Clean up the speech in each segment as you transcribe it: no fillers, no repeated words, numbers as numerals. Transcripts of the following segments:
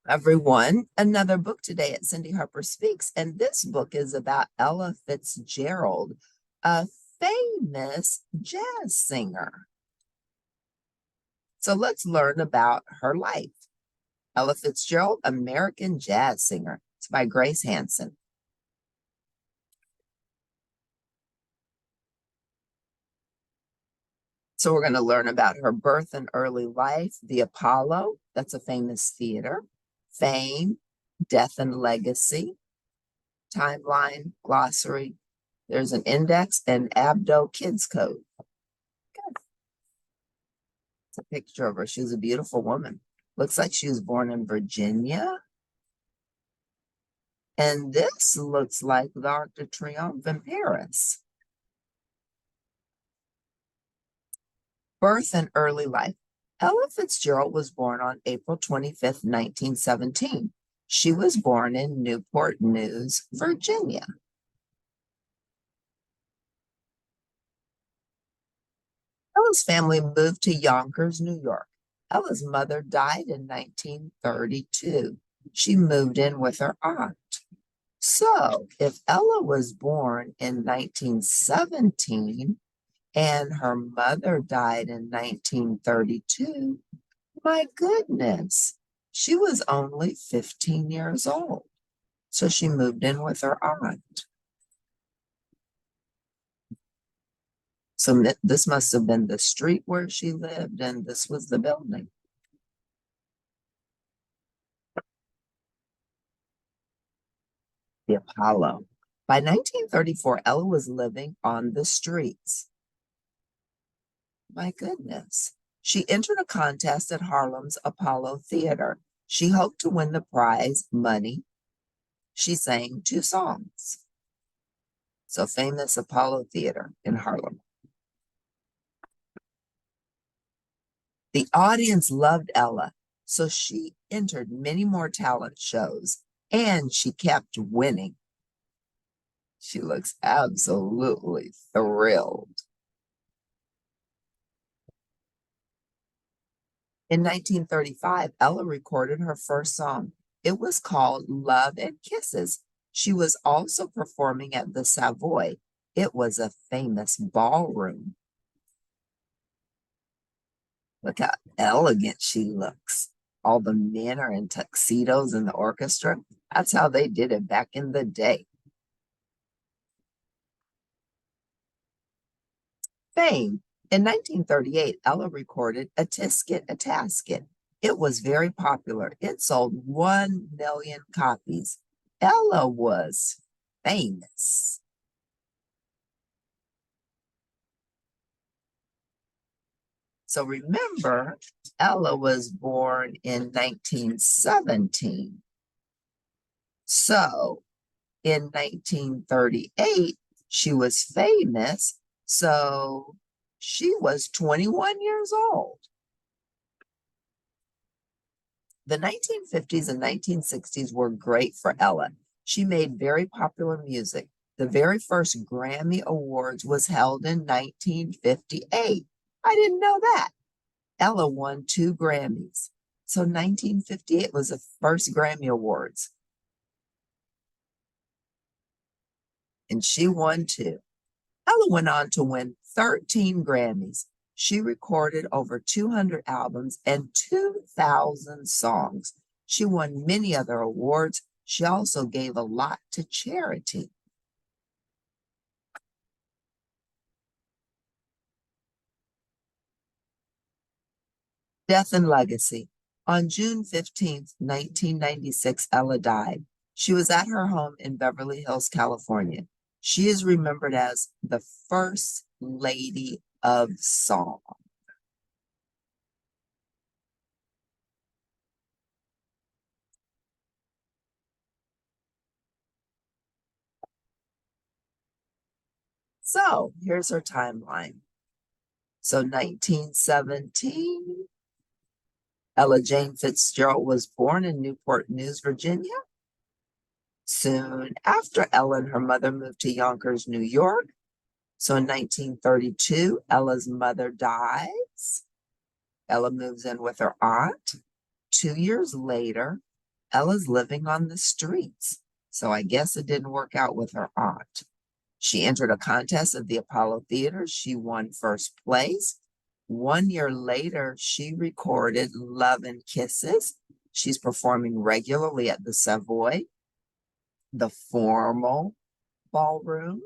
Everyone, another book today at Cindy Harper Speaks, and this book is about Ella Fitzgerald, a famous jazz singer. So let's learn about her life. Ella Fitzgerald, American jazz singer. It's by Grace Hansen. So we're going to learn about her birth and early life, the Apollo, that's a famous theater, fame, death and legacy, timeline, glossary. There's an index and Abdo Kids Code. Good. It's a picture of her. She was a beautiful woman. Looks like she was born in Virginia. And this looks like the Arc de Triomphe in Paris. Birth and early life. Ella Fitzgerald was born on April 25th, 1917. She was born in Newport News, Virginia. Ella's family moved to Yonkers, New York. Ella's mother died in 1932. She moved in with her aunt. So if Ella was born in 1917 and her mother died in 1932, my goodness, she was only 15 years old. So she moved in with her aunt. So this must have been the street where she lived, and this was the building. The Apollo. By 1934, Ella was living on the streets. My goodness. She entered a contest at Harlem's Apollo Theater. She hoped to win the prize, money. She sang 2 songs. So famous Apollo Theater in Harlem. The audience loved Ella, so she entered many more talent shows, and she kept winning. She looks absolutely thrilled. In 1935, Ella recorded her first song. It was called Love and Kisses. She was also performing at the Savoy. It was a famous ballroom. Look how elegant she looks. All the men are in tuxedos in the orchestra. That's how they did it back in the day. Fame. In 1938, Ella recorded A Tisket, a Tasket. It was very popular. It sold 1 million copies. Ella was famous. So remember, Ella was born in 1917. So in 1938, she was famous. So she was 21 years old. The 1950s and 1960s were great for Ella. She made very popular music. The very first Grammy Awards was held in 1958. I didn't know that. Ella won 2 Grammys. So 1958 was the first Grammy Awards. And she won 2. Ella went on to win 13 Grammys. She recorded over 200 albums and 2,000 songs. She won many other awards. She also gave a lot to charity. Death and legacy. On June 15th, 1996, Ella died. She was at her home in Beverly Hills, California. She is remembered as the first lady of song. So here's her timeline. So 1917, Ella Jane Fitzgerald was born in Newport News, Virginia. Soon after, Ella and her mother moved to Yonkers, New York. So in 1932, Ella's mother dies. Ella moves in with her aunt. 2 years later, Ella's living on the streets, so I guess it didn't work out with her aunt. She entered a contest at the Apollo Theater. She won first place. 1 year later, she recorded Love and Kisses. She's performing regularly at the Savoy, the Formal Ballroom.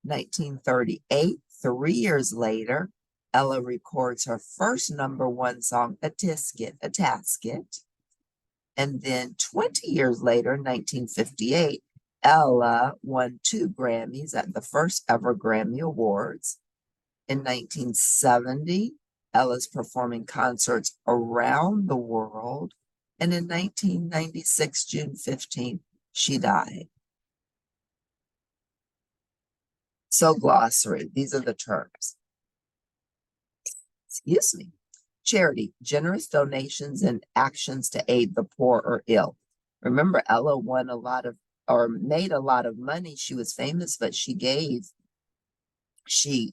1938, 3 years later, Ella records her first #1 song, A Tasket. And then 20 years later, 1958, Ella won 2 Grammys at the first ever Grammy Awards. In 1970, Ella's performing concerts around the world. And in 1996, June 15th, she died. So glossary, these are the terms. Excuse me. Charity, generous donations and actions to aid the poor or ill. Remember, Ella won a lot of, or made a lot of money. She was famous, but she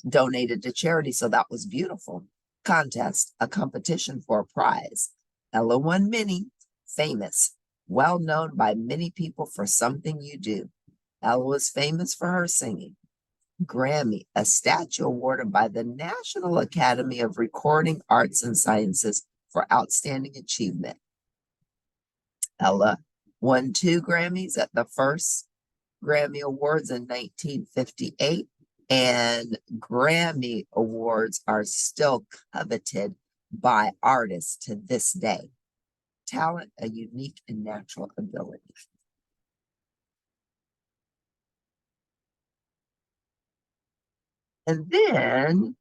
donated to charity, so that was beautiful. Contest, a competition for a prize. Ella won many. Famous, well known by many people for something you do. Ella was famous for her singing. Grammy, a statue awarded by the National Academy of Recording Arts and Sciences for outstanding achievement. Ella won 2 Grammys at the first Grammy Awards in 1958, and Grammy Awards are still coveted by artists to this day. Talent, a unique and natural ability. And then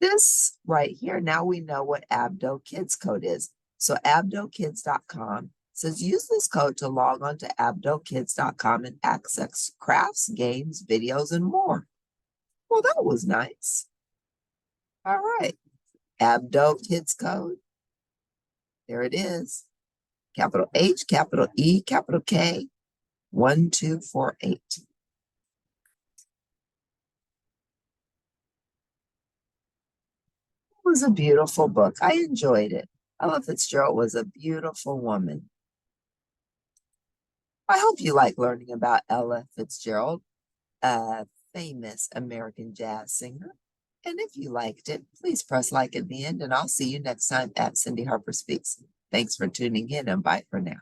this right here, now we know what Abdo Kids Code is. So abdokids.com says use this code to log on to abdokids.com and access crafts, games, videos, and more. Well, that was nice. All right. Abdo Kids Code. There it is. Capital H, capital E, capital K, 1248. It was a beautiful book. I enjoyed it. Ella Fitzgerald was a beautiful woman. I hope you like learning about Ella Fitzgerald, a famous American jazz singer. And if you liked it, please press like at the end, and I'll see you next time at Cindy Harper Speaks. Thanks for tuning in, and bye for now.